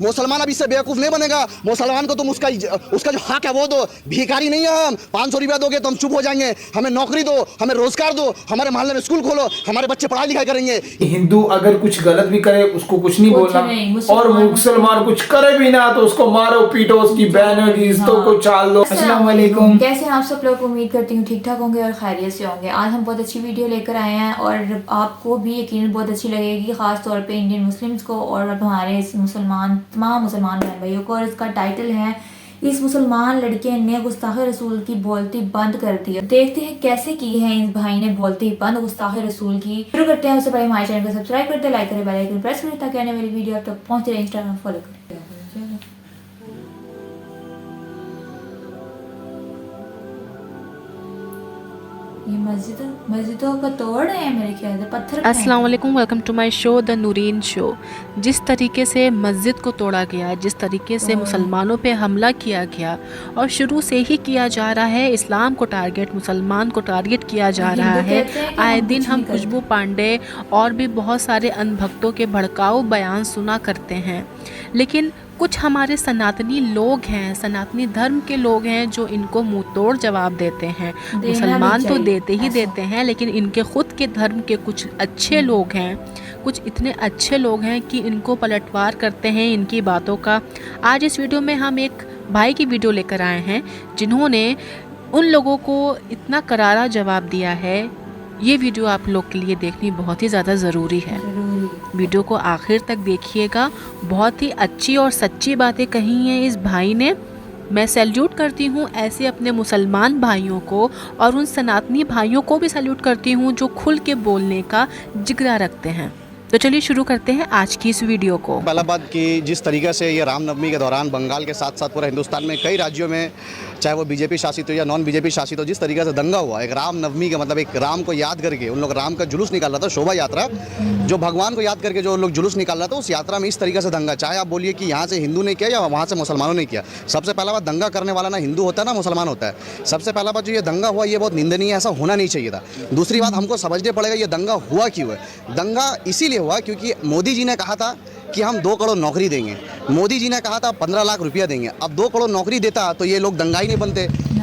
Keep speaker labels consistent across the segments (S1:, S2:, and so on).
S1: मुसलमान अब इससे बेवकूफ नहीं बनेगा। मुसलमान को तुम उसका जो हक है वो दो। भिखारी नहीं है हम। 500 रुपया दोगे तो हम चुप हो जाएंगे। हमें नौकरी दो, हमें रोजगार दो, हमारे मोहल्ले में स्कूल खोलो, हमारे बच्चे पढ़ाई लिखाई करेंगे।
S2: हिंदू अगर कुछ गलत भी करे उसको कुछ नहीं बोलना, और मुसलमान कुछ करे भी ना तो उसको मारो पीटो, उसकी बहन होगी इज्जतों को चाल दो। अस्सलाम वालेकुम।
S3: कैसे हैं आप सब लोग? उम्मीद करती हूँ ठीक ठाक होंगे और खैरियत से होंगे। आज हम बहुत अच्छी वीडियो लेकर आए हैं और आपको भी यकीनन बहुत अच्छी लगेगी, खास तौर पे इंडियन मुस्लिम्स को और हमारे तमाम मुसलमान बहन भाइयों को। और इसका टाइटल है इस मुसलमान लड़के ने गुस्ताखे रसूल की बोलती बंद कर दी। देखते हैं कैसे की है इस भाई ने बोलती बंद गुस्ताखे रसूल की। शुरू करते हैं। उससे पहले हमारे चैनल को सब्सक्राइब करते, लाइक करें, बेल आइकन प्रेस करें ताकि आने वाली वीडियो आप तक पहुंचे रहे। इंस्टाग्राम फॉलो करें। ये मस्जिदों का तोड़ रहे हैं मेरे ख्याल से, पत्थर।
S4: अस्सलाम वालेकुम, welcome to my show the Noorin show. जिस तरीके से मस्जिद को तोड़ा गया, जिस तरीके से मुसलमानों पे हमला किया गया और शुरू से ही किया जा रहा है, इस्लाम को टारगेट, मुसलमान को टारगेट किया जा रहा है। आए दिन हम खुशबू पांडे और भी बहुत सारे अंधभक्तों के भड़काऊ बयान सुना करते हैं, लेकिन कुछ हमारे सनातनी लोग हैं, सनातनी धर्म के लोग हैं जो इनको मुंह तोड़ जवाब देते हैं। मुसलमान तो देते ही देते हैं, लेकिन इनके खुद के धर्म के कुछ अच्छे लोग हैं, कुछ इतने अच्छे लोग हैं कि इनको पलटवार करते हैं इनकी बातों का। आज इस वीडियो में हम एक भाई की वीडियो लेकर आए हैं जिन्होंने उन लोगों को इतना करारा जवाब दिया है। ये वीडियो आप लोग के लिए देखनी बहुत ही ज़्यादा ज़रूरी है। वीडियो को आखिर तक देखिएगा। बहुत ही अच्छी और सच्ची बातें कही हैं इस भाई ने। मैं सैल्यूट करती हूँ ऐसे अपने मुसलमान भाइयों को, और उन सनातनी भाइयों को भी सैल्यूट करती हूँ जो खुल के बोलने का जिगरा रखते हैं। तो चलिए शुरू करते हैं आज की इस वीडियो को।
S1: पहला बात कि जिस तरीके से ये रामनवमी के दौरान बंगाल के साथ साथ पूरा हिंदुस्तान में कई राज्यों में, चाहे वो बीजेपी शासित हो या नॉन बीजेपी शासित हो, जिस तरीके से दंगा हुआ, एक रामनवमी का मतलब एक राम को याद करके उन लोग राम का जुलूस निकाल रहा था, शोभा यात्रा, जो भगवान को याद करके जो लोग जुलूस निकाल रहा था, उस यात्रा में इस तरीके से दंगा, चाहे आप बोलिए कि यहाँ से हिंदू ने किया या वहाँ से मुसलमानों ने किया। सबसे पहला बात, दंगा करने वाला ना हिंदू होता है ना मुसलमान होता है। सबसे पहला बात जो ये दंगा हुआ ये बहुत निंदनीय है, ऐसा होना नहीं चाहिए था। दूसरी बात, हमको समझने पड़ेगा ये दंगा हुआ क्यों है। दंगा इसीलिए हुआ क्योंकि मोदी जी ने कहा था कि हम 2 करोड़ नौकरी देंगे। मोदी जी ने कहा था 15 लाख रुपया देंगे। अब 2 करोड़ नौकरी देता तो ये लोग दंगा ही नहीं बनते।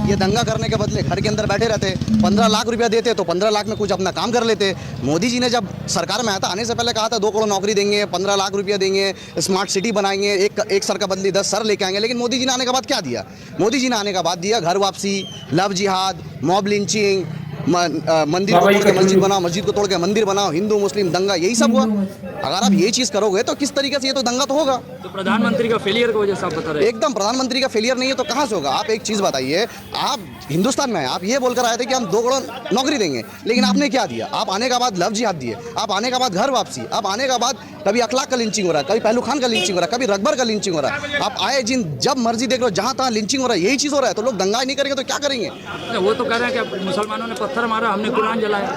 S1: ये दंगा करने के बदले घर के अंदर बैठे रहते। 15 लाख रुपया देते तो 15 लाख में कुछ अपना काम कर लेते। मोदी जी ने जब सरकार में आया था, आने से पहले कहा था 2 करोड़ नौकरी देंगे, 15 लाख रुपया देंगे, स्मार्ट सिटी बनाएंगे, एक सर का बदली 10 सर लेके आएंगे। लेकिन मोदी जी ने आने के बाद क्या दिया? मोदी जी ने आने के बाद दिया घर वापसी, लव जिहाद, मॉब लिंचिंग, मंदिर को तोड़ के मस्जिद बनाओ, मस्जिद को तोड़ के मंदिर बनाओ, हिंदू मुस्लिम दंगा, यही सब हुआ। अगर आप ये चीज़ करोगे तो किस तरीके से ये तो दंगा तो होगा।
S5: तो प्रधानमंत्री का फेलियर की वजह से आप बता रहे हैं?
S1: एकदम प्रधानमंत्री का फेलियर नहीं है तो कहाँ से होगा। आप एक चीज़ बताइए, आप हिंदुस्तान में हैं, आप ये बोलकर आए थे कि हम 2 करोड़ नौकरी देंगे, लेकिन आपने क्या दिया? आप आने के बाद लव जिहाद दिए, आप आने के बाद घर वापसी, आप आने के बाद कभी अखलाक का लिंचिंग हो रहा है, कभी पहलू खान का लिंचिंग हो रहा है, कभी रकबर का लिंचिंग हो रहा है। आप आए जब मर्जी देख लो, जहाँ तहाँ लिंचिंग हो रहा है, यही चीज़ हो रहा है। तो लोग दंगा नहीं करेंगे तो क्या करेंगे?
S5: वो तो कह रहे हैं कि मुसलमानों ने पत्थर मारा, हमने कुरान जलाया।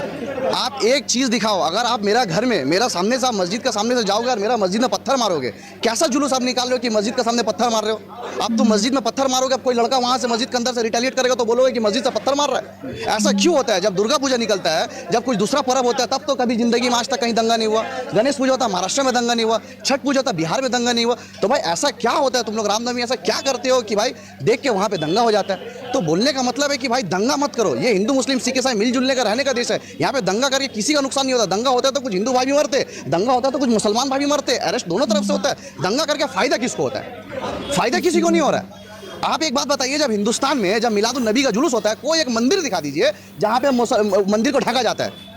S1: आप एक चीज़ दिखाओ, अगर आप मेरा घर में, मेरा सामने से, आप मस्जिद के सामने से जाओगे और मेरा मस्जिद में पत्थर मारोगे, कैसा जुलूस आप निकाल रहे हो कि मस्जिद के सामने पत्थर मार रहे हो? आप तो मस्जिद में पत्थर मारोगे, अब कोई लड़का वहाँ से मस्जिद के अंदर से रिटेलिएट करेगा तो बोलोगे कि मस्जिद से पत्थर मार रहा है। ऐसा क्यों होता है? जब दुर्गा पूजा निकलता है, जब कुछ दूसरा पर्व होता है, तब तो कभी जिंदगी में आज तक कहीं दंगा नहीं हुआ। गणेश पूजा होता है महाराष्ट्र में दंगा नहीं हुआ, छठ पूजा होता है बिहार में दंगा नहीं हुआ। तो भाई ऐसा क्या होता है? तुम लोग रामनवमी ऐसा क्या करते हो कि भाई देख के वहाँ पे दंगा हो जाता है? तो बोलने का मतलब है कि भाई दंगा मत करो। ये हिंदू मुस्लिम सिख ईसाई मिलजुलने का, रहने का देश है। यहाँ पे दंगा करके किसी का नुकसान नहीं होता। दंगा होता है तो कुछ हिंदू भाई भी मरते, दंगा होता है तो कुछ मुसलमान भाई भी मरते, अरेस्ट दोनों तरफ से होता है। दंगा करके फायदा किसको होता है? फायदा किसी को नहीं हो रहा है। आप एक बात बताइए, जब हिंदुस्तान में जब मिलादुन नबी का जुलूस होता है, कोई एक मंदिर दिखा दीजिए जहाँ पे मंदिर को ढका जाता है।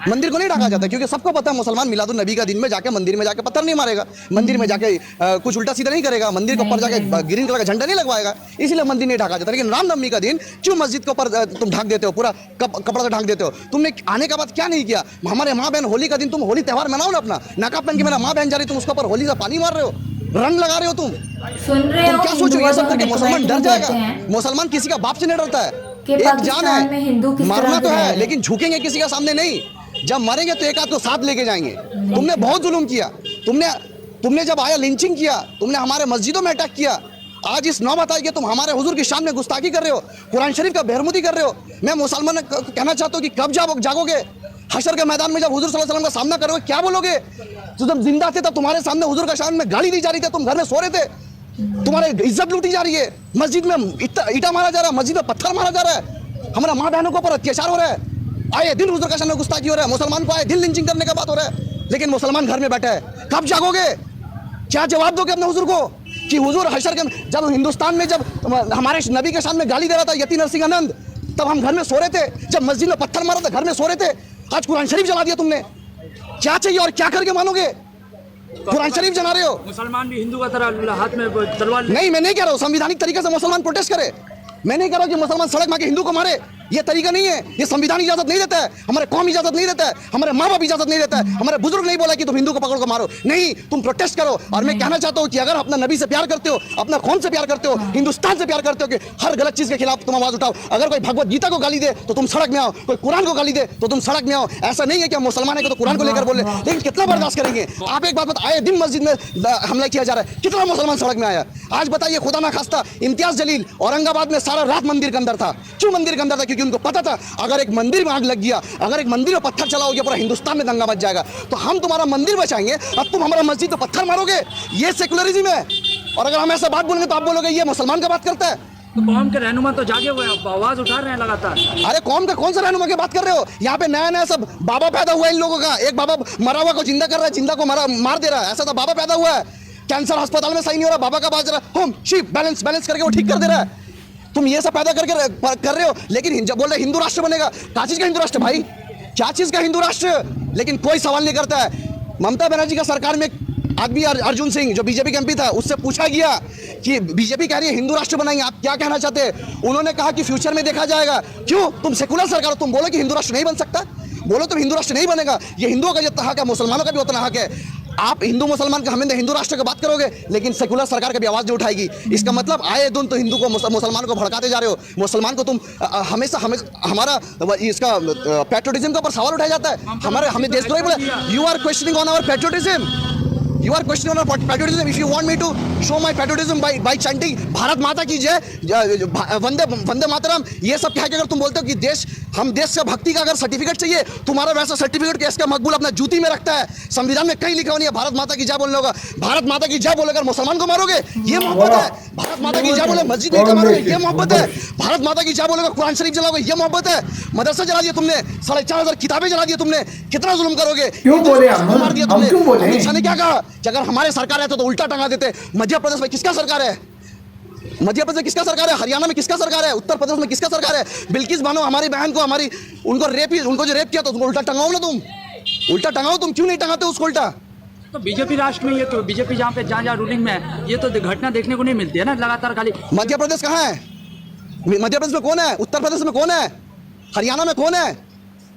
S1: मंदिर को नहीं ढका जाता क्योंकि सबको पता है मुसलमान मिलादुन नबी का दिन में जाके मंदिर में जाके पत्थर नहीं मारेगा, मंदिर में जाके कुछ उल्टा सीधा नहीं करेगा, मंदिर के ऊपर जाके ग्रीन कलर का झंडा नहीं लगवाएगा, इसलिए मंदिर नहीं ढका जाता। लेकिन रामनवमी का दिन क्यों मस्जिद के ऊपर तुम ढक देते हो, पूरा कपड़ा से ढक देते हो? तुमने आने के बाद क्या नहीं किया? हमारे माँ बहन होली का दिन तुम होली त्यौहार मनाओ ना अपना, नकाब पहन के मेरा माँ बहन जा रही, तुम उसके ऊपर होली से पानी मार रहे हो, रंग लगा रहे हो। तुम क्या सोचो? ये सब करके मुसलमान डर जाएगा? मुसलमान किसी का बाप से नहीं डरता है। एक जान है, मरना तो है, लेकिन झुकेंगे किसी का सामने नहीं। जब मरेंगे तो एक आध को साथ लेके जाएंगे। तुमने बहुत जुल्म किया। तुमने जब आया लिंचिंग किया, तुमने हमारे मस्जिदों में अटैक किया। आज इस नौबत आई कि तुम हमारे हुजूर की शान में गुस्ताखी कर रहे हो, कुरान शरीफ का बेहरमुदी कर रहे हो। मैं मुसलमान कहना चाहता हूँ कि कब जागोगे? हशर के मैदान में जब हुजूर सल्लल्लाहु अलैहि वसल्लम का सामना करोगे क्या बोलोगे? तो जब जिंदा थे तब तुम्हारे सामने हुजूर का शान में गाली दी जा रही थी, तुम घर में सो रहे थे, तुम्हारे इज्जत लूटी जा रही है, मस्जिद में ईटा मारा जा रहा है, मस्जिद में पत्थर मारा जा रहा है, हमारा माँ बहनों के ऊपर अत्याचार हो रहा है, आए दिन हुजूर का शान में गुस्ताखी हो रहा है, मुसलमान को आए दिन लिंचिंग करने का बात हो रहा है, लेकिन मुसलमान घर में बैठा है। कब जागोगे? क्या जवाब दोगे अपने हुजूर को कि हुजूर हशर के जब हिंदुस्तान में जब हमारे नबी के सामने गाली दे रहा था यति नरसिंह आनंद, तब हम घर में सो रहे थे, जब मस्जिद में पत्थर मारा था घर में सो रहे थे, आज कुरान शरीफ जला दिया तुमने। क्या चाहिए और क्या करके मानोगे? कुरान शरीफ जला रहे हो।
S5: मुसलमान भी हिंदू का तरह हाथ में तलवार
S1: नहीं, मैं नहीं कह रहा हूँ संवैधानिक तरीके से मुसलमान प्रोटेस्ट करे, मैं नहीं कह रहा कि मुसलमान सड़क में हिंदू को मारे, ये तरीका नहीं है, ये संविधान इजाजत नहीं देता है, हमारे कौम इजाजत नहीं देता है, हमारे माँ बाप इजाजत नहीं देता है, हमारे बुजुर्ग नहीं बोला कि तुम हिंदू को पकड़ को मारो। नहीं, तुम प्रोटेस्ट करो। और मैं कहना चाहता हूँ कि अगर अपना नबी से प्यार करते हो, अपना कौम से प्यार करते हो, हिंदुस्तान से प्यार करते हो, कि हर गलत चीज के खिलाफ तुम आवाज उठाओ। अगर कोई भगवत गीता को गाली दे तो तुम सड़क में आओ, कोई कुरान को गाली दे तो तुम सड़क में आओ। ऐसा नहीं है कि हम मुसलमान है तो कुरान को लेकर बोले, लेकिन कितना बर्दाश्त करेंगे? आप एक बात बताइए, दिन मस्जिद में हमला किया जा रहा है, कितना मुसलमान सड़क में आया? आज बताइए, खुदा ना खास्ता इम्तियाज जलील औरंगाबाद में सारा रात मंदिर के अंदर था। क्यों मंदिर के अंदर था? क्योंकि उनको पता था अगर एक मंदिर में आग लग गया, अगर एक मंदिर में पत्थर चला हो गया, पूरा हिंदुस्तान में दंगा मच जाएगा। तो हम तुम्हारा मंदिर बचाएंगे, अब तुम हमारा मस्जिद में पत्थर मारोगे, ये सेकुलरिज्म है। और अगर हम ऐसा बात बोलेंगे तो आप बोलोगे ये मुसलमान का बात करता है।
S5: तो कौम के रहनुमा तो जागे हुए हैं, आवाज उठा रहे हैं लगातार।
S1: अरे कौम का कौन सा रहनुमा की बात कर रहे हो? यहाँ पे नया नया सब बाबा पैदा हुआ है इन लोगों का। एक बाबा मरा हुआ को जिंदा कर रहा है, जिंदा को मार दे रहा है, ऐसा तो बाबा पैदा हुआ है। कैंसर अस्पताल में सही नहीं हो रहा, बाबा का बाज रहा है, होम शिप बैलेंस करके वो ठीक कर दे रहा है। तुम ये सब पैदा करके कर रहे हो, लेकिन जब बोल रहे हिंदू राष्ट्र बनेगा, क्या चीज का हिंदू राष्ट्र भाई? क्या चीज का हिंदू राष्ट्र? लेकिन कोई सवाल नहीं करता है। ममता बनर्जी का सरकार में आदमी अर्जुन सिंह जो बीजेपी के एमपी था, उससे पूछा गया कि बीजेपी कह रही है हिंदू राष्ट्र बनाएंगे, आप क्या कहना चाहते हैं? उन्होंने कहा कि फ्यूचर में देखा जाएगा। क्यों? तुम सेकुलर सरकार हो, तुम बोलो कि हिंदू राष्ट्र नहीं बन सकता, बोलो तुम हिंदू राष्ट्र नहीं बनेगा। ये हिंदुओं का जितना हक है, मुसलमानों का भी उतना हक है। आप हिंदू मुसलमान का हमें हिंदू राष्ट्र की बात करोगे, लेकिन सेकुलर सरकार कभी आवाज नहीं उठाएगी। इसका मतलब आए दिन तो हिंदू को मुसलमानों को भड़काते जा रहे हो। मुसलमान को तुम हमेशा हमारा इसका पैट्रियोटिज्म के ऊपर सवाल उठाया जाता है। हमें देशद्रोही बोले। You are questioning on our patriotism, you are questioning our patriotism. If you want me to show my patriotism by chanting Bharat माता की जय, वंदे मातरम, ये सब क्या है कि अगर तुम बोलते हो कि हम देश से भक्ति का अगर सर्टिफिकेट चाहिए, तुम्हारा वैसा सर्टिफिकेट कैसे मकबूल अपना जूती में रखता है। संविधान में कहीं लिखा हुआ नहीं है भारत माता की जय बोलने होगा। भारत माता की जय बोलेकर मुसलमान को मारोगे, ये मोहब्बत है? भारत माता की जय बोले मस्जिद में मारोगे, ये मोहब्बत है? भारत माता की जय बोलेगा कुरान शरीफ जलाओगे, ये मोहब्बत है? मदरसा जला दिया तुमने, 4,500 किताबें जला दी तुमने, कितना जुल्म करोगे?
S2: क्यों बोले हम?
S1: मार दिया
S2: हम क्यों बोले?
S1: अमित शाह ने क्या कहा कि अगर हमारे सरकार है तो उल्टा टंगा देते। मध्य प्रदेश में किसका सरकार है? मध्य प्रदेश में किसका सरकार है? हरियाणा में किसका सरकार है? उत्तर प्रदेश में किसका सरकार है? बिल्किस बानो हमारी बहन को उनको जो रेप किया तो उल्टा टंगाओ ना तुम, उल्टा टंगाओ तुम। क्यों नहीं टंगाते उसको उल्टा?
S5: तो बीजेपी राष्ट्र में ये तो बीजेपी जहाँ रूलिंग में है, ये तो घटना देखने को नहीं मिलती है ना लगातार। खाली
S1: मध्य प्रदेश कहाँ है? मध्य प्रदेश में कौन है? उत्तर प्रदेश में कौन है? हरियाणा में कौन है?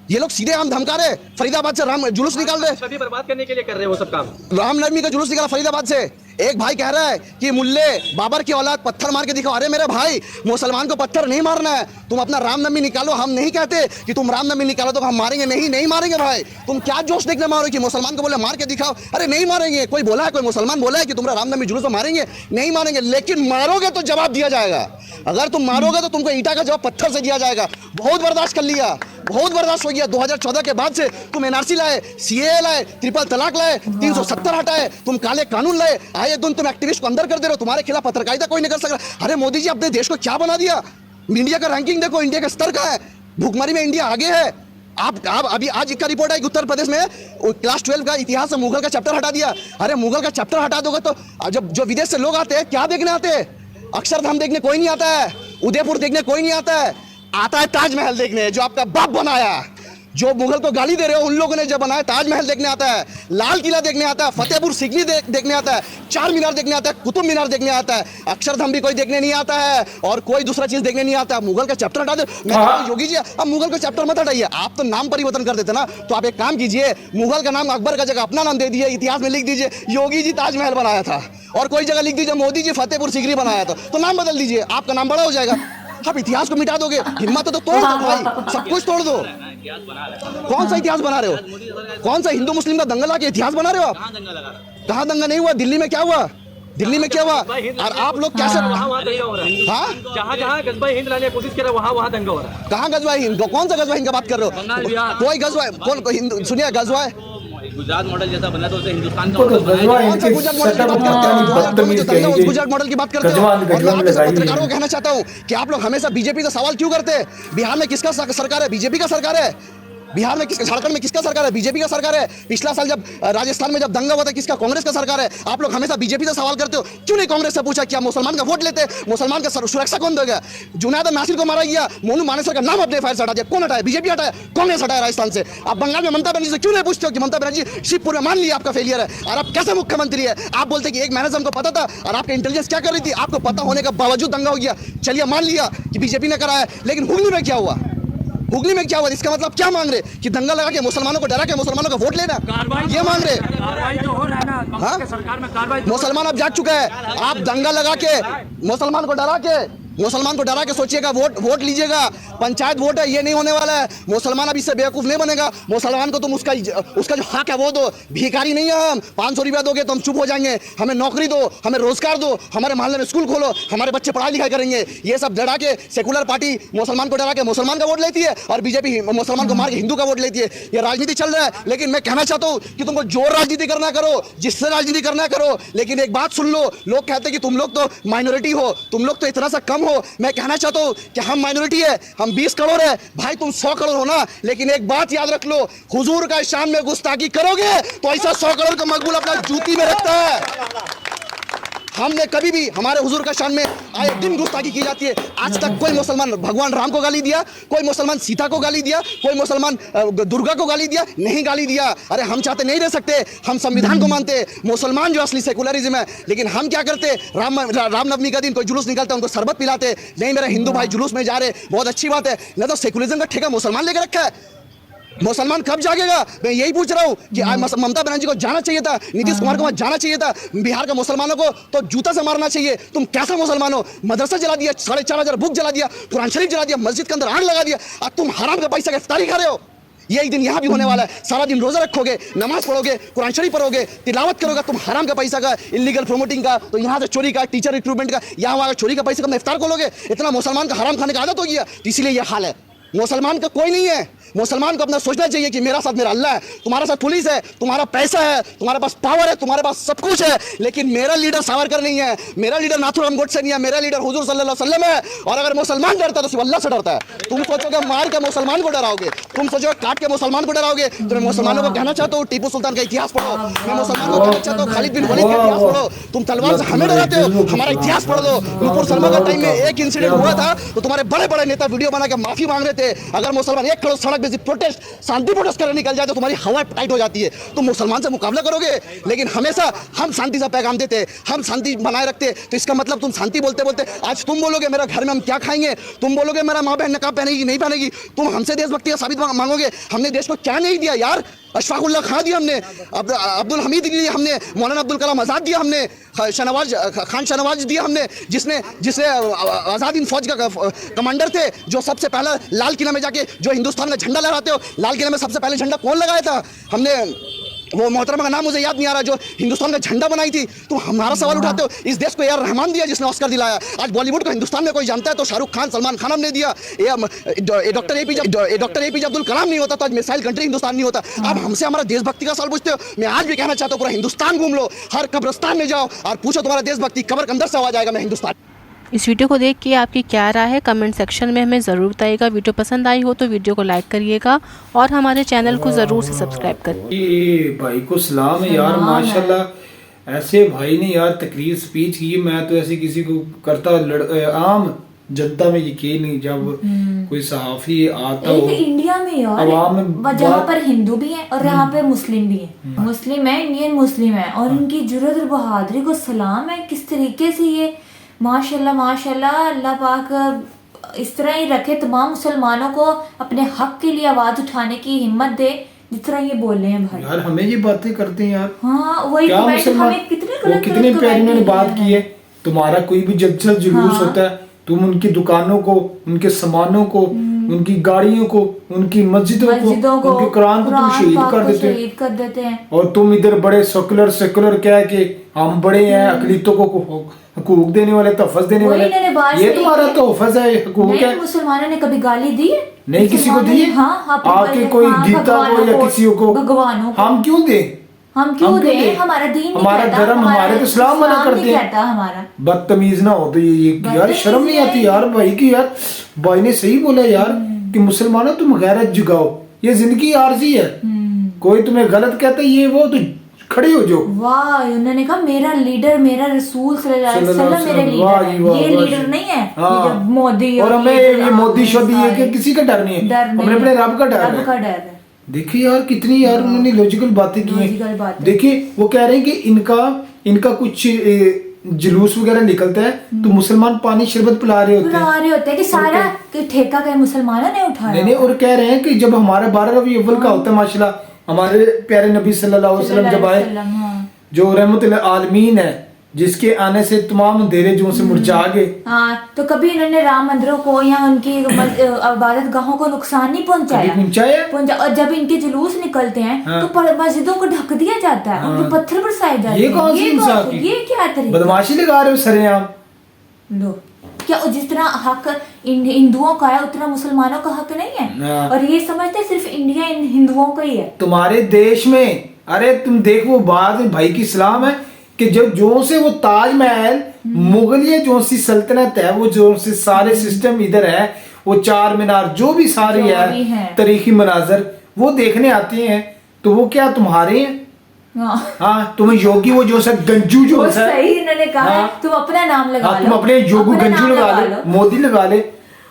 S1: ये लोग सीधे हम धमका रहे, फरीदाबाद से राम जुलूस निकाल रहे,
S6: सभी बर्बाद करने के लिए कर रहे हैं वो सब काम।
S1: रामनवमी का जुलूस निकाला फरीदाबाद से। एक भाई कह रहा है कि मुल्ले बाबर की औलाद पत्थर मार के दिखाओ। अरे मेरे भाई, मुसलमान को पत्थर नहीं मारना है, तुम अपना रामनवमी निकालो। हम नहीं कहते कि तुम रामनवमी निकालो तो हम मारेंगे, नहीं मारेंगे भाई। तुम क्या जोश देखने मारो कि मुसलमान को बोले मार के दिखाओ? अरे नहीं मारेंगे। कोई बोला है, कोई मुसलमान बोला है कि तुम्हारा रामनवमी जुलूस में मारेंगे? नहीं मारेंगे, लेकिन मारोगे तो जवाब दिया जाएगा। अगर तुम मारोगे तो तुमको ईटा का जवाब पत्थर से दिया जाएगा। बहुत बर्दाश्त कर लिया, बहुत बर्दाश्त हो गया। 2014 के बाद से तुम एनआरसी लाए, सीएए लाए, ट्रिपल तलाक लाए, 370 हटाए, तुम काले कानून लाए, आए दिन तुम एक्टिविस्ट को अंदर कर दे रहे हो। तुम्हारे खिलाफ पत्रकारिता कोई नहीं कर सकता। अरे मोदी जी, अपने देश को क्या बना दिया? इंडिया का रैंकिंग देखो, इंडिया का स्तर क्या है? भूखमरी में इंडिया आगे है। आप अभी आज एक रिपोर्ट आई कि उत्तर प्रदेश में क्लास 12 का इतिहास से मुगल का चैप्टर हटा दिया। अरे मुगल का चैप्टर हटा दोगे तो जब जो विदेश से लोग आते हैं क्या देखने आते हैं? अक्षरधाम देखने कोई नहीं आता है, उदयपुर देखने कोई नहीं आता है, आता है ताजमहल देखने, जो आपका बाप बनाया। जो मुगल को गाली दे रहे हो उन लोगों ने जो बनाया, ताजमहल देखने आता है, लाल किला देखने आता है, फतेहपुर सीकरी देखने आता है, चार मीनार देखने आता है, कुतुब मीनार देखने आता है, अक्षरधाम भी कोई देखने नहीं आता है, और कोई दूसरा चीज देखने नहीं आता है। मुगल का चैप्टर हटा दे। मैं योगी जी, अब मुगल का चैप्टर मत हटाइए, आप तो नाम परिवर्तन कर देते ना। तो आप एक काम कीजिए, मुगल का नाम अकबर का जगह अपना नाम दे दीजिए, इतिहास में लिख दीजिए योगी जी ताजमहल बनाया था, और कोई जगह लिख दीजिए मोदी जी फतेहपुर सीकरी बनाया था। तो नाम बदल दीजिए, आपका नाम बड़ा हो जाएगा। आप इतिहास को मिटा दोगे, हिम्मत तो तोड़ दो भाई, सब कुछ तोड़ दो। कौन सा इतिहास बना रहे हो? कौन सा हिंदू मुस्लिम का दंगल आके इतिहास बना रहे हो आप? कहाँ दंगा नहीं हुआ? दिल्ली में क्या हुआ? दिल्ली में क्या हुआ और आप लोग कैसे
S6: वहाँ दंगा हो रहा है।
S1: हाँ
S6: जहाँ जहाँ गजबा हिंद लाने की कोशिश करे वहाँ दंगा हो रहा है।
S1: कहाँ गजवा हिंद, कौन सा गजवा हिंद का बात कर रहे
S6: बंगाल,
S1: हो?
S6: बिहार।
S1: कोई गजवा कौन सुनिए गजवा है
S6: गुजरात मॉडल जैसा बना तो उसे हिंदुस्तान
S2: उनको तो गजवा
S1: कौन सा
S2: इनके
S1: गुजरात मॉडल की
S2: सेटअप
S1: बात करते हो?
S2: बदतमीज
S1: उस गुजरात मॉडल की बात करते हो।
S2: गजवान
S1: और मैं आप जैसे
S2: लगाई
S1: पत्रकारों
S2: है।
S1: को कहना चाहता हूँ कि आप लोग हमेशा बीजेपी से सवाल क्यों करते हैं? बिहार में किसका सरकार है? बीजेपी का सरकार है। बिहार में किसका, झारखंड में किसका सरकार है? बीजेपी का सरकार है। पिछला साल जब राजस्थान में जब दंगा हुआ था किसका? कांग्रेस का सरकार है। आप लोग हमेशा बीजेपी से सवाल करते हो, क्यों नहीं कांग्रेस से पूछा क्या मुसलमान का वोट लेते? मुसलमान का सुरक्षा कौन देगा? जुनैद नासिर को मारा गया, मोनू मानेसर का नाम अपने फाइल से हटा दिया, कौन हटाया? बीजेपी हटाया, कांग्रेस हटाया राजस्थान से। आप बंगाल में ममता बनर्जी से क्यों नहीं पूछते हो कि ममता बनर्जी शिवपुर में मान लिया आपका फेलियर है और आप कैसे मुख्यमंत्री है? आप बोलते कि एक महीने से हमको पता था और आपका इंटेलिजेंस क्या कर रही थी? आपको पता होने के बावजूद दंगा हो गया, चलिए मान लिया कि बीजेपी ने कराया, लेकिन हुगली में क्या हुआ? हुगली में क्या हुआ? इसका मतलब क्या मांग रहे कि दंगा लगा के मुसलमानों को डरा के मुसलमानों का वोट लेना, ये मांग रहे?
S6: कार्रवाई तो हो रहा है ना,
S1: हाँ?
S6: सरकार में कार्रवाई
S1: मुसलमान अब जाग चुका है। आप दंगा लगा के मुसलमान को डरा के सोचिएगा वोट लीजिएगा। पंचायत वोट है, ये नहीं होने वाला है। मुसलमान अब इससे बेवकूफ नहीं बनेगा। मुसलमान को तुम उसका जो हक है वो दो। भिखारी नहीं है हम। 500 रुपया दोगे तो हम चुप हो जाएंगे। हमें नौकरी दो, हमें रोजगार दो, हमारे मोहल्ले में स्कूल खोलो, हमारे बच्चे पढ़ाई लिखाई करेंगे। ये सब डरा के सेकुलर पार्टी मुसलमान को डरा के मुसलमान का वोट लेती है और बीजेपी मुसलमान को मार के हिंदू का वोट लेती है। ये राजनीति चल रहा है। लेकिन मैं कहना चाहता हूँ कि तुमको जो राजनीति करना करो, जिससे राजनीति करना करो, लेकिन एक बात सुन लो, लोग कहते हैं कि तुम लोग तो माइनॉरिटी हो, तुम लोग तो इतना सा कम हो। मैं कहना चाहता हूं कि हम माइनॉरिटी है, हम 20 करोड़ है, भाई तुम 100 करोड़ हो ना। लेकिन एक बात याद रख लो, हुजूर का शान में गुस्ताखी करोगे तो ऐसा 100 करोड़ का मकबूल अपना जूती में रखता है। हमने कभी भी हमारे हुजूर का शान में आए दिन गुस्ताखी की जाती है। आज तक कोई मुसलमान भगवान राम को गाली दिया, कोई मुसलमान सीता को गाली दिया, कोई मुसलमान दुर्गा को गाली दिया? नहीं गाली दिया। अरे हम चाहते नहीं रह सकते, हम संविधान को मानते। मुसलमान जो असली सेकुलरिज्म है, लेकिन हम क्या करते? रामनवमी का दिन कोई जुलूस निकलता है, उनको शरबत पिलाते। नहीं मेरा हिंदू भाई जुलूस में जा रहे, बहुत अच्छी बात है। नहीं तो सेकुलरिज्म का ठेका मुसलमान लेकर रखा है। मुसलमान कब जागेगा? मैं यही पूछ रहा हूँ कि ममता बनर्जी को जाना चाहिए था, नीतीश कुमार को जाना चाहिए था। बिहार के मुसलमानों को तो जूता से मारना चाहिए। तुम कैसा मुसलमान हो? मदरसा जला दिया, 4,500 बुक जला दिया, कुरान शरीफ जला दिया, मस्जिद के अंदर आग लगा दिया, और तुम हराम का पैसा का इफ्तारी खा रहे हो। ये एक दिन यहाँ भी होने वाला है। सारा दिन रोजा रखोगे, नमाज पढ़ोगे, कुरान शरीफ पढ़ोगे, तिलावत करोगे, तुम हराम का पैसा का, इलीगल प्रोमोटिंग का, तो यहाँ से चोरी का, टीचर रिक्रूटमेंट का, यहाँ वहाँ चोरी का पैसा का इफ्तार खोलोगे। इतना मुसलमान का हराम खाने का आदत हो गया, इसीलिए ये हाल है। मुसलमान का कोई नहीं है। मुसलमान को अपना सोचना चाहिए कि मेरा साथ मेरा अल्लाह है, तुम्हारा साथ पुलिस है, तुम्हारा पैसा है, तुम्हारे पास पावर है, तुम्हारे पास सब कुछ है, लेकिन मेरा लीडर सावरकर नहीं है, मेरा लीडर नाथुराम गोडसे नहीं है, मेरा लीडर हुजूर सल्लल्लाहु अलैहि वसल्लम है। और अगर मुसलमान डरता है तो सिर्फ अल्लाह से डरता है। तुम सोचोगे मार के मुसलमान को डराओगे, तुम सोचोगे काट के मुसलमान को डराओगे। तो मैं मुसलमानों को कहना चाहता हूँ टीपू सुल्तान का इतिहास पढ़ो। मैं मुसलमान को कहना चाहता हूँ खालिद बिन वलीद का इतिहास पढ़ो। तुम तलवार से हमें डराते हो, हमारा इतिहास पढ़ लो। नुपुर शर्मा का टाइम में एक इंसिडेंट हुआ था तो तुम्हारे बड़े बड़े नेता वीडियो बना के माफी मांग रहे थे। अगर मुसलमान 1 करोड़ सड़क पे प्रोटेस्ट, शांति प्रोटेस्ट करने निकल जाए तो तुम्हारी हवा टाइट हो जाती है, तुम मुसलमान से मुकाबला करोगे। लेकिन हमेशा हम शांति से पैगाम देते, हम शांति बनाए रखते। तो इसका मतलब तुम शांति बोलते बोलते आज तुम बोलोगे मेरा घर में हम क्या खाएंगे, तुम बोलोगे मेरा माँ बहन नकाब पहनेगी नहीं पहनेगी, तुम हमसे देशभक्ति का साबित मांगोगे। हमने देश को क्या नहीं दिया यार? अशफाकुल्लाह खां दिया हमने, अब्दुल हमीद दिया हमने, मौलाना अब्दुल कलाम आज़ाद दिया हमने, खान शहनवाज दिया हमने, जिसने आज़ाद हिंद फौज का कमांडर थे, जो सबसे पहला लाल किला में जाके जो हिंदुस्तान का झंडा लहराते हो। लाल किला में सबसे पहले झंडा कौन लगाया था? हमने, वो मोहतरमा का नाम मुझे याद नहीं आ रहा, जो हिंदुस्तान का झंडा बनाई थी। तुम हमारा सवाल उठाते हो। इस देश को यार रहमान दिया जिसने ऑस्कर दिलाया। आज बॉलीवुड को हिंदुस्तान में कोई जानता है तो शाहरुख खान, सलमान खान हमने दिया। डॉक्टर एपीजे अब्दुल कलाम नहीं होता तो आज मिसाइल कंट्री हिंदुस्तान नहीं होता। अब हमसे हमारा देशभक्ति का सवाल पूछते हो। मैं आज भी कहना चाहता हूँ पूरा हिंदुस्तान घूम लो, हर कब्रिस्तान में जाओ और पूछो तुम्हारा देशभक्ति कब्र के अंदर से आवाज आएगा मैं हिंदुस्तान।
S4: इस वीडियो को देख के आपकी क्या राय है कमेंट सेक्शन में हमें ज़रूर बताइएगा। वीडियो पसंद आई हो तो वीडियो को लाइक करिएगा और हमारे चैनल को ज़रूर से सब्सक्राइब करिए।
S2: ये भाई को सलाम है यार, माशाल्लाह ऐसे भाई ने यार तकरीर स्पीच की। मैं तो ऐसे किसी को करता आम जनता में यकीन नहीं, जब कोई सहाफी आता हो
S3: इंडिया में यार जहाँ पर हिंदू भी हैं और यहाँ पर मुस्लिम भी हैं, मुस्लिम है, इंडियन मुस्लिम है, और इनकी जुर्रत और बहादुरी को सलाम है। किस तरीके से ये माशाल्लाह माशाल्लाह, अल्लाह पाक इस तरह ही रखे, तमाम मुसलमानों को अपने हक के लिए आवाज उठाने की हिम्मत दे जिस तरह ये बोल रहे हैं भाई।
S2: यार हमें ये बातें करते हैं यार।
S3: हाँ वही
S2: क्या मुसलमान, वो कितने प्यारे उन्होंने बात की है। तुम्हारा कोई भी जब जुलूस होता है, तुम उनकी दुकानों को, उनके सामानों को, उनकी गाड़ियों को, उनकी मस्जिदों को, उनके कुरान को तुम शहीद कर देते हैं। और तुम इधर बड़े सेकुलर कह के हम बड़े हैं, अकलीतों को हकूक देने वाले, तोहफज देने
S3: वही
S2: वाले,
S3: इन्होंने बात
S2: ये
S3: सही
S2: तुम्हारा
S3: की।
S2: तोहफज है, हकूक
S3: नहीं,
S2: है।
S3: मुसलमानों ने कभी गाली दी है?
S2: नहीं किसी को दी है?
S3: हाँ,
S2: आके कोई गीता को या किसी को
S3: भगवानों को
S2: हम क्यों दें?
S3: हम क्यों दें? हमारा दीन नहीं
S2: हमारा
S3: कहता,
S2: धर्म, हमारे तो इस्लाम मना
S3: नहीं
S2: करते हैं।
S3: कहता हमारा।
S2: बदतमीज ना हो तो ये यार
S3: बदतमीजी
S2: शर्म नहीं आती
S3: है।
S2: यार भाई की यार भाई ने सही बोला यार कि मुसलमानों तुम गैरत जगाओ, ये जिंदगी आर्जी है। कोई तुम्हें गलत कहता है ये वो तो खड़े हो जाओ।
S3: वाह, उन्होंने कहा मेरा लीडर, मेरा रसूल सल्लल्लाहु अलैहि वसल्लम मेरे
S2: वाह
S3: लीडर
S2: जी
S3: है।
S2: वाह,
S3: ये
S2: वाह
S3: लीडर
S2: जी।
S3: नहीं है
S2: हाँ।
S3: ये जो मोदी
S2: और हमें ये मोदी शोदी है कि किसी का डर नहीं है,
S3: डर नहीं
S2: हमें अपने रब का डर
S3: रब का
S2: है।
S3: डर है।
S2: देखिए यार कितनी यार उन्होंने लॉजिकल बातें की
S3: लॉजिकल
S2: हैं।
S3: बातें।
S2: देखिए वो कह रहे हैं कि इनका कुछ जुलूस वगैरह निकलता है तो मुसलमान पानी शरबत पिला रहे होते
S3: बुला
S2: हैं।
S3: रहे होते हैं कि सारा कि ठेका कहीं मुसलमानों ने उठाया।
S2: नहीं नहीं, और कह रहे हैं कि जब हमारा 12 रबी अव्वल का होता है माशाल्लाह, हमारे प्यारे नबी सल्लल्लाहु अलैहि वसल्लम जब आए,
S3: हाँ।
S2: जो रहमतुल आलमीन है, जिसके आने से तमाम अंधेरे जो से मुरझा गए।
S3: हाँ, तो कभी इन्होंने राम मंदिरों को या उनकी इबादत गाहों को नुकसान नहीं पहुंचाया।
S2: पहुंचाया।
S3: और जब इनके जुलूस निकलते हैं
S2: हाँ।
S3: तो मस्जिदों को ढक दिया जाता है, उन पे पत्थर बरसाए जाते
S2: ये
S3: हैं।
S2: कौन सी इंसाफ की?
S3: ये क्या तरीका?
S2: बदमाशी लगा रहे हो सरेआम।
S3: लो, क्या जिस तरह हक हिंदुओं का है उतना मुसलमानों का हक नहीं है?
S2: हाँ।
S3: और ये समझते हैं सिर्फ इंडिया इन हिंदुओं का ही है।
S2: तुम्हारे देश में, अरे तुम देखो बाद में भाई की सलाम है कि जब जो से वो ताजमहल मुगलिया जो सी सल्तनत है, वो जो से सारे सिस्टम इधर है, वो चार मीनार जो भी सारी
S3: जो भी
S2: है
S3: है।
S2: तारीखी मनाजर वो देखने आते हैं, तो वो क्या तुम्हारे हैं?
S3: हाँ।
S2: हाँ तुम्हें योगी वो जो सा गंजू जो
S3: वो
S2: सा है,
S3: सही इन्होंने कहा है,
S2: हाँ।
S3: तुम अपना नाम लगा
S2: हाँ
S3: लो,
S2: तुम अपने योगू
S3: अपना
S2: गंजू
S3: नाम
S2: लगा ले, मोदी लगा ले।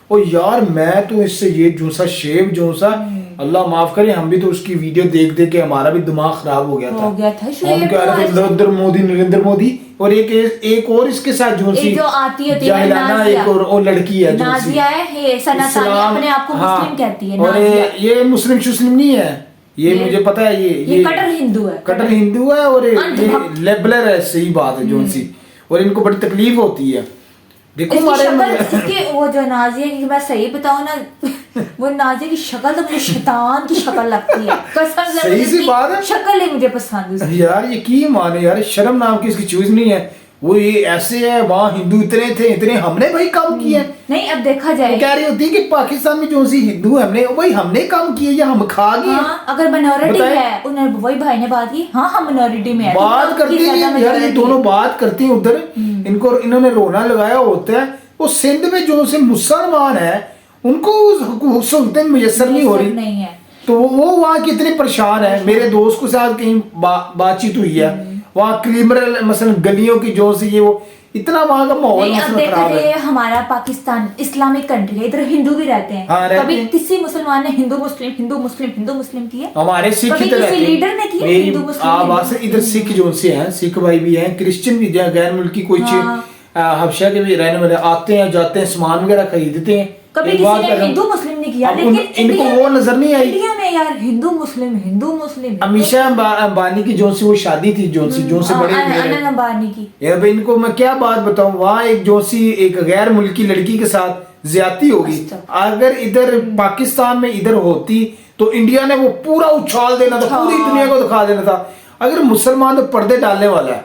S2: और यार मैं तो इससे ये जो सा शेव जो सा, अल्लाह माफ करे, हम भी तो उसकी वीडियो देख देख के हमारा भी दिमाग खराब हो गया था।
S3: शुएब
S2: हम कह रहे थे नरेंद्र मोदी और एक और इसके साथ जो सी
S3: जो आती है
S2: जाहिलाना
S3: नाजिया।
S2: एक और लड़की है जो सी
S3: नाजिया है, सनातनी
S2: इस्लाम,
S3: अपने आप को
S2: हाँ,
S3: मुस्लिम कहती है।
S2: और
S3: नाजिया।
S2: ये मुस्लिम शुस्लिम नहीं है, ये मुझे पता है,
S3: ये कट्टर हिंदू है।
S2: कट्टर हिंदू है और ये
S3: अंधभक्त।
S2: लेबलर है, सही बात है जो सी, और इनको बड़ी तकलीफ होती है। देखो
S3: इसकी
S2: हमारे
S3: शक्ल, इसके वो जो नाजिया की, मैं सही बताऊं ना, वो नाजिया की शक्ल तो मुझे शैतान की शक्ल लगती है, कसम से।
S2: सही सी बात है।
S3: शक्ल ही मुझे पसंद है।
S2: यार ये की माने यार, शर्म नाम की इसकी चीज नहीं है। वो ये ऐसे है, वहाँ हिंदू इतने थे, इतने हमने भाई काम किया।
S3: नहीं, अब देखा जाए,
S2: वो कह रही होती है कि पाकिस्तान में जो सी हिंदू है, हमने काम किए या हम खा गए।
S3: हाँ, अगर मिनोरिटी
S2: बताएं।
S3: है, उन्हें वही भाई ने बात की, हाँ हम मिनोरिटी में है,
S2: बात करते हैं यार, ये दोनों बात करते हैं उधर, इन्होंने रोना लगाया होता है। वो सिंध में जो से मुसलमान है उनको हुकूक सहूलतें मुयसर नहीं हो रही,
S3: नहीं है।
S2: तो वो वहाँ कितने परेशान है। मेरे दोस्त के साथ कहीं बातचीत हुई है, वहाँ क्लिमरल मसलन गलियों की जो से ये वो इतना वहाँ का माहौल
S3: नहीं, अब
S2: मसलन
S3: देखा
S2: खराब है।
S3: जाए, हमारा पाकिस्तान इस्लामिक कंट्री है, इधर हिंदू भी रहते हैं।
S2: हाँ, रहते
S3: कभी
S2: हैं।
S3: किसी मुसलमान ने हिंदू मुस्लिम किया?
S2: हमारे सिख
S3: कभी
S2: इधर
S3: किसी
S2: रहते हैं।
S3: लीडर ने किया
S2: मेरी
S3: हिंदू मुस्लिम?
S2: आवाज से इधर सिख जो से हैं, सिख भाई भी हैं, क्रिश्चियन भी हैं, गैर मुल्की कुछ
S3: हाँ।
S2: हबशा के भी रहने वाले आते हैं, जाते हैं, सामान वगैरह खरीदते हैं।
S3: कभी
S2: एक बात
S3: किसी
S2: कर
S3: ने
S2: रहा
S3: हिंदू
S2: हूं,
S3: मुस्लिम नहीं किया,
S2: अब
S3: लेकिन
S2: इनको वो नजर नहीं आई।
S3: इंडिया में यार हिंदू मुस्लिम
S2: अमीशा अंबानी की जो सी वो शादी थी, जो से बड़े
S3: अनंत अंबानी की।
S2: यार भाई इनको मैं क्या बात बताऊं, वहाँ एक जो सी एक गैर मुल्की लड़की के साथ ज्यादती होगी।
S3: अच्छा।
S2: अगर इधर पाकिस्तान में इधर होती तो इंडिया ने वो पूरा उछाल देना था, पूरी दुनिया को दिखा देना था। अगर मुसलमान तो पर्दे डालने वाला है,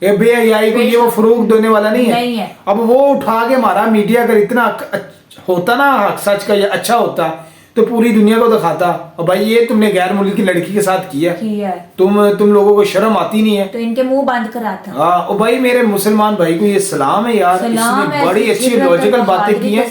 S2: ये बेहयाई को ये वो फरोग देने वाला नहीं है। अब वो उठा के हमारा मीडिया अगर इतना होता ना, सच का ये अच्छा होता तो पूरी दुनिया को दिखाता। और भाई ये तुमने गैर मुल्की की लड़की के साथ किया, तुम लोगों को शर्म आती नहीं है?
S3: तो इनके मुंह बंद करा था।
S2: हाँ भाई, मेरे मुसलमान भाई को ये सलाम है यार, इसने बड़ी अच्छी लॉजिकल बातें की हैं।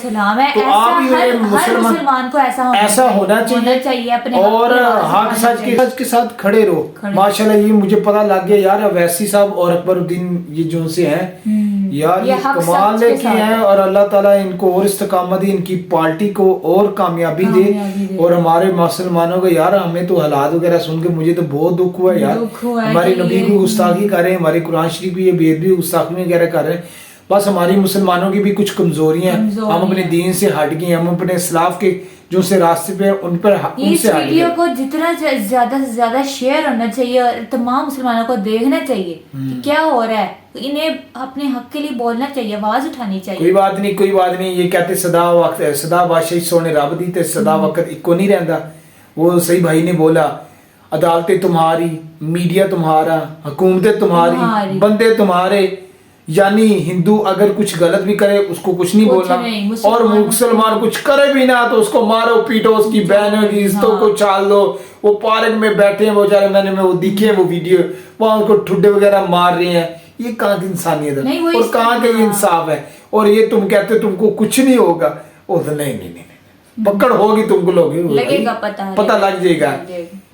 S2: तो आप भी मेरे
S3: मुसलमान को
S2: ऐसा होना चाहिए
S3: अपने
S2: और हक सच के साथ खड़े रहो। माशाल्लाह ये मुझे पता लग गया यार, अवैसी साहब और अकबरुद्दीन ये जो से हैं यार, ये कमाल लेके हैं। और अल्लाह ताला इनको और इस्तकामत दे, इनकी पार्टी को और कामयाबी दे। और हमारे मुसलमानों को यार, हमें तो हालात वगैरह सुन के मुझे तो बहुत दुख हुआ यार। हमारी नबी की गुस्ताखी कर रहे हैं, हमारे कुरान शरीफ भी ये बेदबी गुस्ताखी वगैरह कर रहे हैं। बस हमारी मुसलमानों की भी कुछ कमजोरियां हैं, हम अपने दीन से हट गए, हम अपने इस्लाफ के जो से रास्ते पे उन पर
S3: इस वीडियो को जितना ज्यादा से ज्यादा शेयर होना चाहिए और तमाम मुसलमानों को देखना चाहिए कि क्या हो रहा है। इन्हें अपने हक के लिए बोलना चाहिए, आवाज उठानी चाहिए।
S2: कोई बात नहीं। ये कहते सदा बादशाही सोने रब दी ते सदा वक्त इको नहीं रहता। वो सही भाई ने बोला, अदालतें तुम्हारी, मीडिया तुम्हारा, हुकूमतें
S3: तुम्हारी।
S2: तुम्हारी, बंदे तुम्हारे। यानी हिंदू अगर कुछ गलत भी करे उसको कुछ नहीं
S3: कुछ
S2: बोलना,
S3: नहीं,
S2: और मुसलमान कुछ करे भी ना तो उसको मारो पीटो, उसकी बहनों की इज्जतों को छाल दो। वो पार्क में बैठे हैं वो बेचारे, वो दिखे वो वीडियो, वहां उनको ठुड्डे वगैरह मार रहे हैं। ये कहाँ की इंसानियत
S3: नहीं, वो
S2: है और कहाँ का ये इंसाफ है? और ये तुम कहते हो तुमको कुछ नहीं होगा, वो तो नहीं, पकड़ होगी तुमको, लोग
S3: लगेगा,
S2: पता लग जाएगा।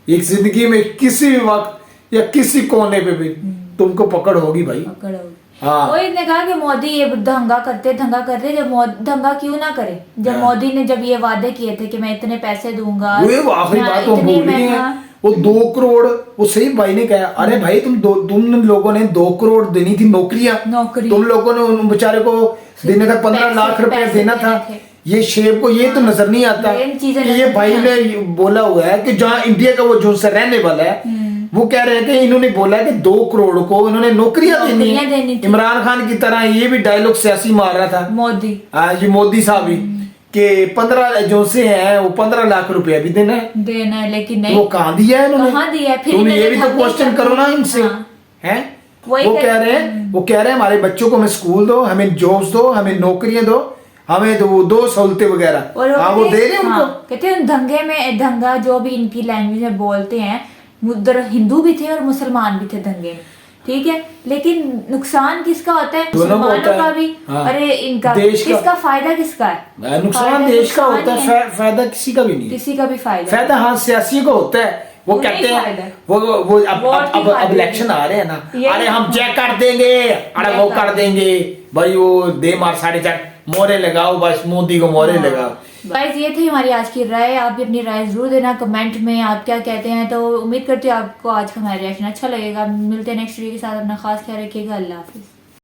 S2: एक जिंदगी में किसी भी वक्त या किसी कोने पे भी तुमको पकड़ होगी भाई। हाँ।
S3: वो इसने कहा कि मोदी ये दंगा करते जब दंगा क्यों ना करे, जब मोदी ने जब ये वादे किए थे कि मैं इतने पैसे दूंगा,
S2: वो आखिरी बात तो भूल गए हैं, वो 2 करोड़, वो सही भाई ने कहा, अरे भाई तुम लोगों ने 2 करोड़ देनी थी नौकरी, तुम लोगों ने उन बेचारे को देने का 15 लाख रुपए देना था। ये शेर को ये तो नजर नहीं आता कि ये भाई ने बोला हुआ है कि जहाँ इंडिया का वो जो से रहने वाला है वो कह रहे हैं कि इन्होंने बोला कि 2 करोड़ को इन्होंने नौकरियां देनी है। इमरान खान की तरह ये भी डायलॉग सियासी मार रहा था
S3: मोदी,
S2: ये मोदी साहब ही, कि 15 जो से हैं वो 15 लाख रुपया भी देना है,
S3: लेकिन नहीं,
S2: वो कहाँ दिया है इन्होंने?
S3: कहाँ दिया है? फिर
S2: तुम ये भी तो
S3: इन्होंने
S2: क्वेश्चन करो ना इनसे। हैं वो कह रहे हैं हमारे बच्चों को हमें स्कूल दो, हमें जॉब्स दो, हमें नौकरियां दो, हमें दो सहूलतें वगैरह। हाँ वो दे रहे हैं उनको।
S3: कहते हैं दंगे में, दंगा जो भी इनकी लैंग्वेज में बोलते हैं, उधर हिंदू भी थे और मुसलमान भी थे दंगे में, ठीक है, लेकिन नुकसान किसका होता है? मुसलमानों का भी।
S2: हाँ।
S3: अरे इनका
S2: किसका
S3: फायदा किसका है?
S2: नुकसान देश का होता है, फायदा किसी का भी नहीं,
S3: किसी का भी फायदा
S2: हाँ सियासी को होता है। वो कहते हैं वो अब इलेक्शन आ रहे हैं ना, अरे हम चेक कर देंगे, अरे वो कर देंगे भाई, वो दे मार 4.5 मोहरे लगाओ, बस मोदी को मोहरे लगाओ।
S3: गाइस ये थी हमारी आज की राय। आप भी अपनी राय जरूर देना कमेंट में, आप क्या कहते हैं। तो उम्मीद करती हूँ आपको आज का हमारा रिएक्शन अच्छा लगेगा। मिलते हैं नेक्स्ट वीडियो के साथ। अपना खास ख्याल रखिएगा। अल्लाह हाफिज।